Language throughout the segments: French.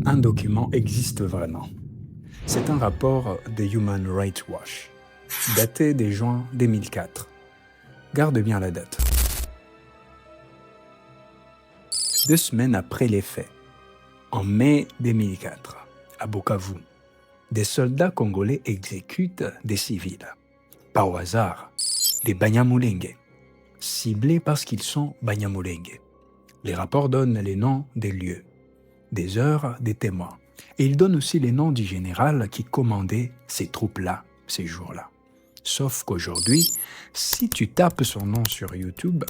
Un document existe vraiment. C'est un rapport de Human Rights Watch, daté de juin 2004. Garde bien la date. 2 semaines après les faits, en mai 2004, à Bukavu, des soldats congolais exécutent des civils. Pas au hasard, des Banyamulenge, ciblés parce qu'ils sont Banyamulenge. Les rapports donnent les noms des lieux, des heures, des témoins. Et ils donnent aussi les noms du général qui commandait ces troupes-là, ces jours-là. Sauf qu'aujourd'hui, si tu tapes son nom sur YouTube,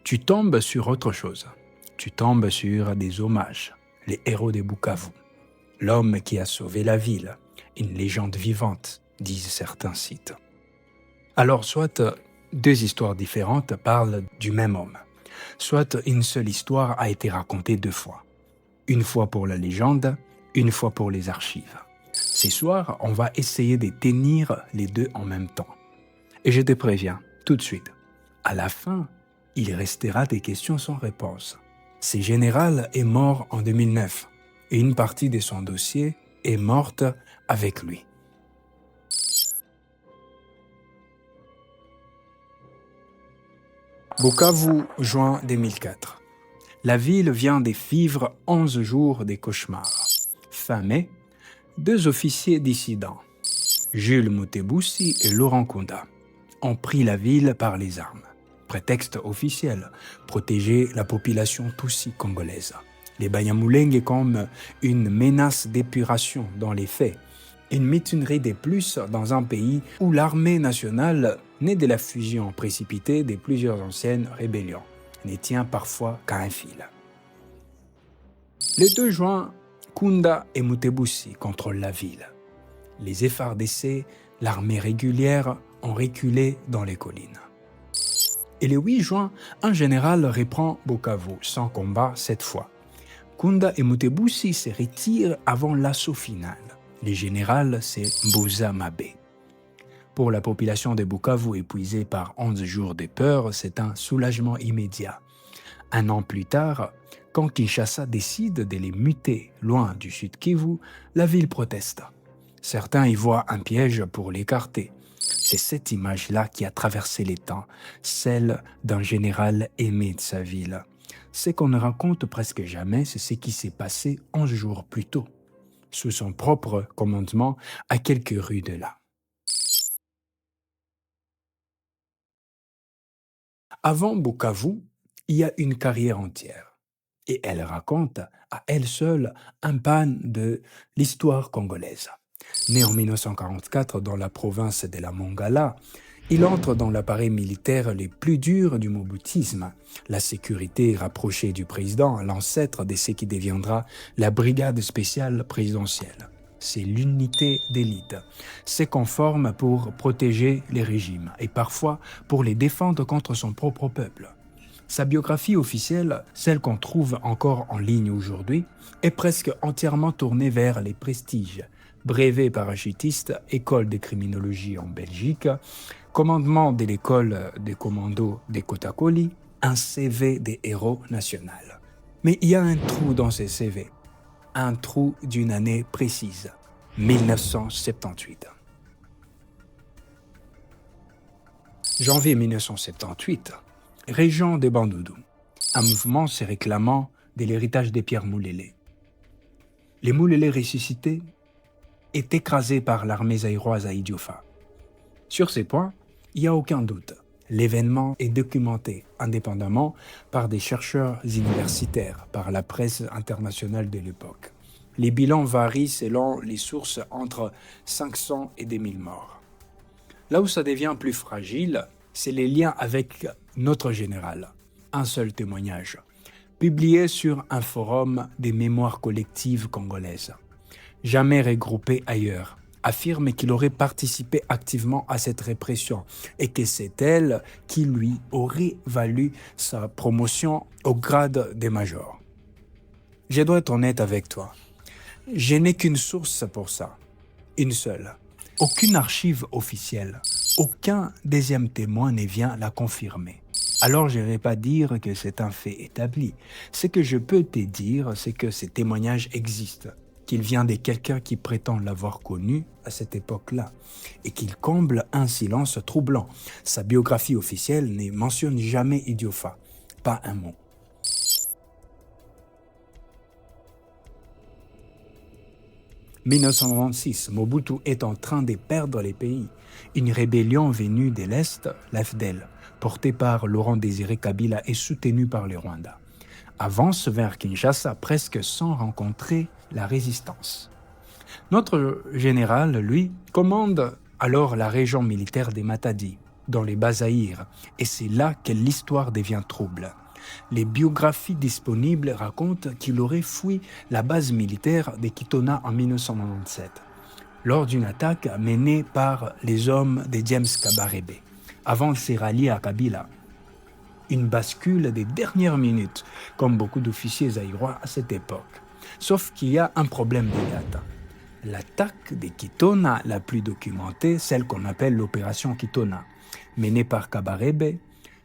tu tombes sur autre chose. Tu tombes sur des hommages, les héros de Bukavu, l'homme qui a sauvé la ville, une légende vivante, disent certains sites. Alors, soit 2 histoires différentes parlent du même homme, soit une seule histoire a été racontée 2 fois. Une fois pour la légende, une fois pour les archives. Ce soir, on va essayer de tenir les 2 en même temps. Et je te préviens, tout de suite, à la fin, il restera des questions sans réponse. Ce général est mort en 2009 et une partie de son dossier est morte avec lui. Bukavu, juin 2004. La ville vient de vivre 11 jours de cauchemars. Fin mai, 2 officiers dissidents, Jules Mutebussi et Laurent Kunda, ont pris la ville par les armes. Prétexte officiel, protéger la population Tutsi congolaise. Les Banyamulenge comme une menace d'épuration dans les faits. Une mutinerie de plus dans un pays où l'armée nationale, née de la fusion précipitée de plusieurs anciennes rébellions, ne tient parfois qu'à un fil. Le 2 juin, Kunda et Mutebussi contrôlent la ville. Les FARDC, l'armée régulière, ont reculé dans les collines. Et le 8 juin, un général reprend Bukavu, sans combat cette fois. Kunda et Mutebussi se retirent avant l'assaut final. Le général, c'est Mbusa Mabe. Pour la population de Bukavu épuisée par 11 jours de peur, c'est un soulagement immédiat. 1 an plus tard, quand Kinshasa décide de les muter loin du Sud Kivu, la ville proteste. Certains y voient un piège pour l'écarter. C'est cette image-là qui a traversé les temps, celle d'un général aimé de sa ville. Ce qu'on ne raconte presque jamais, c'est ce qui s'est passé 11 jours plus tôt, sous son propre commandement à quelques rues de là. Avant Bukavu, il y a une carrière entière. Et elle raconte à elle seule un pan de l'histoire congolaise. Né en 1944 dans la province de la Mongala, il entre dans l'appareil militaire les plus durs du mobutisme, la sécurité rapprochée du président, l'ancêtre de ce qui deviendra la brigade spéciale présidentielle. C'est l'unité d'élite. C'est qu'on forme pour protéger les régimes et parfois pour les défendre contre son propre peuple. Sa biographie officielle, celle qu'on trouve encore en ligne aujourd'hui, est presque entièrement tournée vers les prestiges. Brevet parachutiste, école de criminologie en Belgique, commandement de l'école des commandos des Kotakoli, un CV des héros national. Mais il y a un trou dans ces CV, un trou d'une année précise, 1978. Janvier 1978, région des Bandoudu, un mouvement se réclamant de l'héritage des Pierre Moulélé. Les Moulélé ressuscités est écrasé par l'armée zaïroise à Idiofa. Sur ces points, il n'y a aucun doute. L'événement est documenté indépendamment par des chercheurs universitaires, par la presse internationale de l'époque. Les bilans varient selon les sources entre 500 et 2000 morts. Là où ça devient plus fragile, c'est les liens avec notre général. Un seul témoignage, publié sur un forum des mémoires collectives congolaises. Jamais regroupé ailleurs, affirme qu'il aurait participé activement à cette répression et que c'est elle qui lui aurait valu sa promotion au grade de major. Je dois être honnête avec toi. Je n'ai qu'une source pour ça, une seule. Aucune archive officielle, aucun deuxième témoin ne vient la confirmer. Alors je ne vais pas dire que c'est un fait établi. Ce que je peux te dire, c'est que ces témoignages existent. qu'il vient de quelqu'un qui prétend l'avoir connu à cette époque-là et qu'il comble un silence troublant. Sa biographie officielle ne mentionne jamais Idiofa, pas un mot. « 1996, Mobutu est en train de perdre les pays. Une rébellion venue de l'Est, l'AFDEL, portée par Laurent Désiré Kabila et soutenue par le Rwanda, avance vers Kinshasa presque sans rencontrer la résistance. Notre général, lui, commande alors la région militaire des Matadi, dans les Bas-Zaïre, et c'est là que l'histoire devient trouble. Les biographies disponibles racontent qu'il aurait fui la base militaire de Kitona en 1997, lors d'une attaque menée par les hommes de James Kabarebe, avant de se rallier à Kabila. Une bascule des dernières minutes, comme beaucoup d'officiers zaïrois à cette époque. Sauf qu'il y a un problème de date. L'attaque de Kitona la plus documentée, celle qu'on appelle l'opération Kitona, menée par Kabarebe,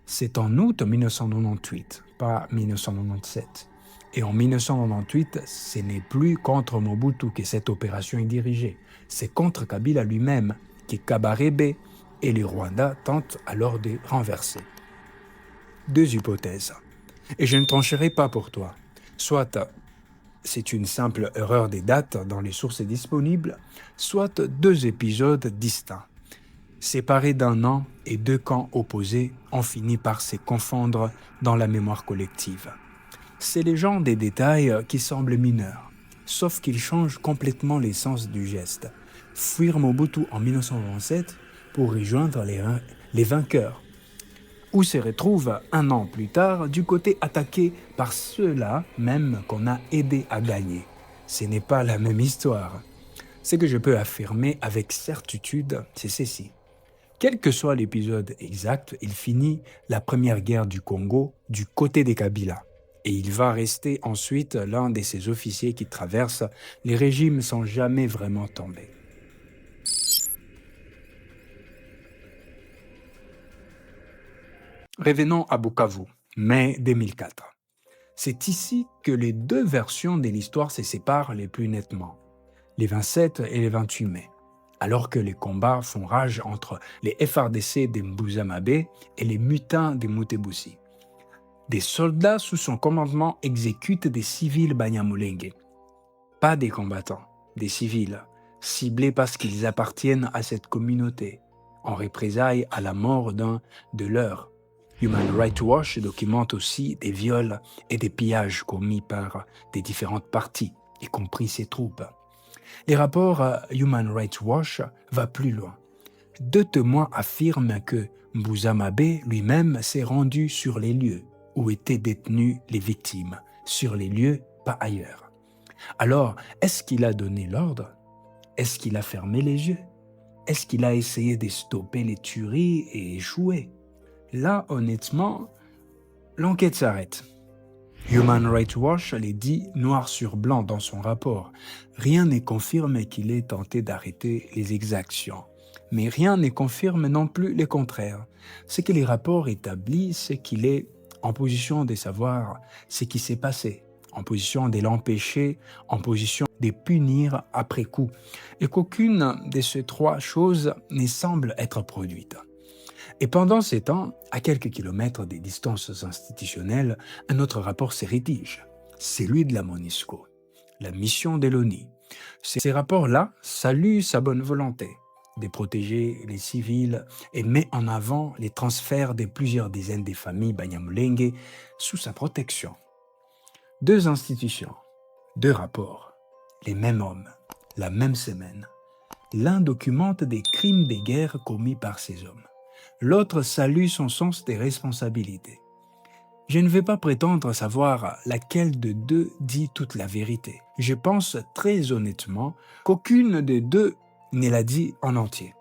c'est en août 1998, pas 1997. Et en 1998, ce n'est plus contre Mobutu que cette opération est dirigée. C'est contre Kabila lui-même que Kabarebe et les Rwandais tentent alors de renverser. Deux hypothèses. Et je ne trancherai pas pour toi. Soit c'est une simple erreur des dates dans les sources disponibles, soit deux épisodes distincts. Séparés d'un an et deux camps opposés ont fini par se confondre dans la mémoire collective. C'est le genre des détails qui semblent mineurs, sauf qu'ils changent complètement l'essence du geste. Fuir Mobutu en 1927 pour rejoindre les vainqueurs, ou se retrouve un an plus tard du côté attaqué par ceux-là même qu'on a aidé à gagner. Ce n'est pas la même histoire. Ce que je peux affirmer avec certitude, c'est ceci. Quel que soit l'épisode exact, il finit la première guerre du Congo du côté des Kabila. Et il va rester ensuite l'un de ces officiers qui traversent les régimes sans jamais vraiment tomber. Revenons à Bukavu, mai 2004. C'est ici que les deux versions de l'histoire se séparent les plus nettement, les 27 et les 28 mai, alors que les combats font rage entre les FRDC de Mbuzamabe et les mutins de Mutebussi. Des soldats sous son commandement exécutent des civils Banyamulenge. Pas des combattants, des civils, ciblés parce qu'ils appartiennent à cette communauté, en représailles à la mort d'un de leurs. Human Rights Watch documente aussi des viols et des pillages commis par des différentes parties, y compris ses troupes. Les rapports Human Rights Watch vont plus loin. Deux témoins affirment que Mbuzamabe lui-même s'est rendu sur les lieux où étaient détenues les victimes, sur les lieux, pas ailleurs. Alors, est-ce qu'il a donné l'ordre? Est-ce qu'il a fermé les yeux? Est-ce qu'il a essayé de stopper les tueries et échoué? Là, honnêtement, l'enquête s'arrête. Human Rights Watch les dit noir sur blanc dans son rapport. Rien ne confirme qu'il ait tenté d'arrêter les exactions. Mais rien ne confirme non plus le contraire. Ce que les rapports établissent, c'est qu'il est en position de savoir ce qui s'est passé, en position de l'empêcher, en position de punir après coup, et qu'aucune de ces trois choses ne semble être produite. Et pendant ces temps, à quelques kilomètres des distances institutionnelles, un autre rapport se rédige, celui de la MONUSCO, la mission de l'ONU. Ces rapports-là saluent sa bonne volonté de protéger les civils et met en avant les transferts de plusieurs dizaines de familles Banyamulenge sous sa protection. Deux institutions, deux rapports, les mêmes hommes, la même semaine. L'un documente des crimes de guerre commis par ces hommes. L'autre salue son sens des responsabilités. Je ne vais pas prétendre savoir laquelle de deux dit toute la vérité. Je pense très honnêtement qu'aucune des deux ne l'a dit en entier.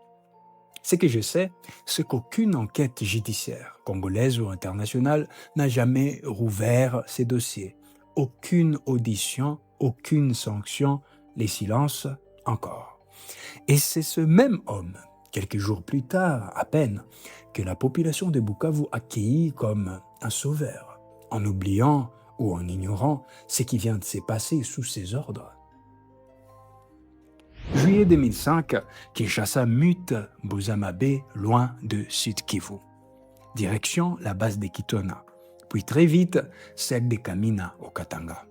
Ce que je sais, c'est qu'aucune enquête judiciaire, congolaise ou internationale, n'a jamais rouvert ces dossiers. Aucune audition, aucune sanction, les silences encore. Et c'est ce même homme, quelques jours plus tard, à peine, que la population de Bukavu accueillit comme un sauveur, en oubliant ou en ignorant ce qui vient de se passer sous ses ordres. Juillet 2005, Kinshasa mute Mbuzamabe loin de Sud Kivu. Direction la base de Kitona, puis très vite celle de Kamina au Katanga.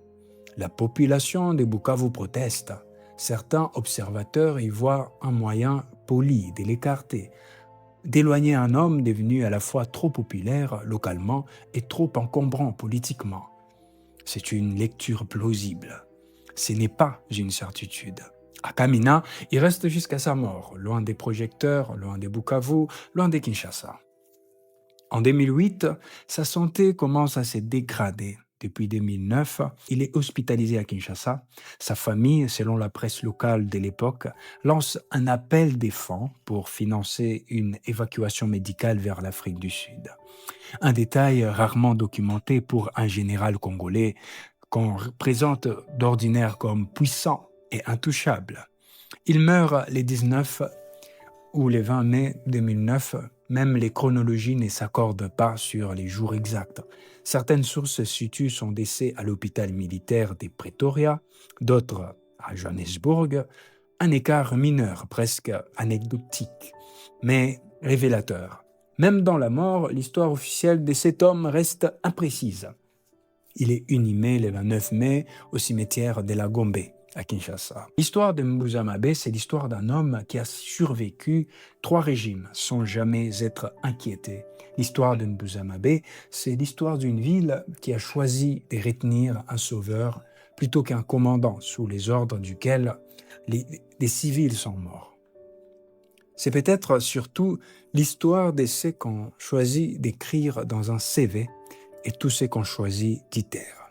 La population de Bukavu proteste. Certains observateurs y voient un moyen poli de l'écarter, d'éloigner un homme devenu à la fois trop populaire localement et trop encombrant politiquement. C'est une lecture plausible. Ce n'est pas une certitude. À Kamina, il reste jusqu'à sa mort, loin des projecteurs, loin de Bukavu, loin de Kinshasa. En 2008, sa santé commence à se dégrader. Depuis 2009, il est hospitalisé à Kinshasa. Sa famille, selon la presse locale de l'époque, lance un appel des fonds pour financer une évacuation médicale vers l'Afrique du Sud. Un détail rarement documenté pour un général congolais qu'on présente d'ordinaire comme puissant et intouchable. Il meurt les 19 ou les 20 mai 2009. Même les chronologies ne s'accordent pas sur les jours exacts. Certaines sources situent son décès à l'hôpital militaire de Pretoria, d'autres à Johannesburg. Un écart mineur, presque anecdotique, mais révélateur. Même dans la mort, l'histoire officielle de cet homme reste imprécise. Il est inhumé le 29 mai au cimetière de la Gombe, à Kinshasa. L'histoire de Mbuzamabe, c'est l'histoire d'un homme qui a survécu 3 régimes sans jamais être inquiété. L'histoire de Mbuzamabe, c'est l'histoire d'une ville qui a choisi de retenir un sauveur plutôt qu'un commandant sous les ordres duquel des civils sont morts. C'est peut-être surtout l'histoire de ceux qu'on choisit d'écrire dans un CV et tous ceux qu'on choisit d'y taire.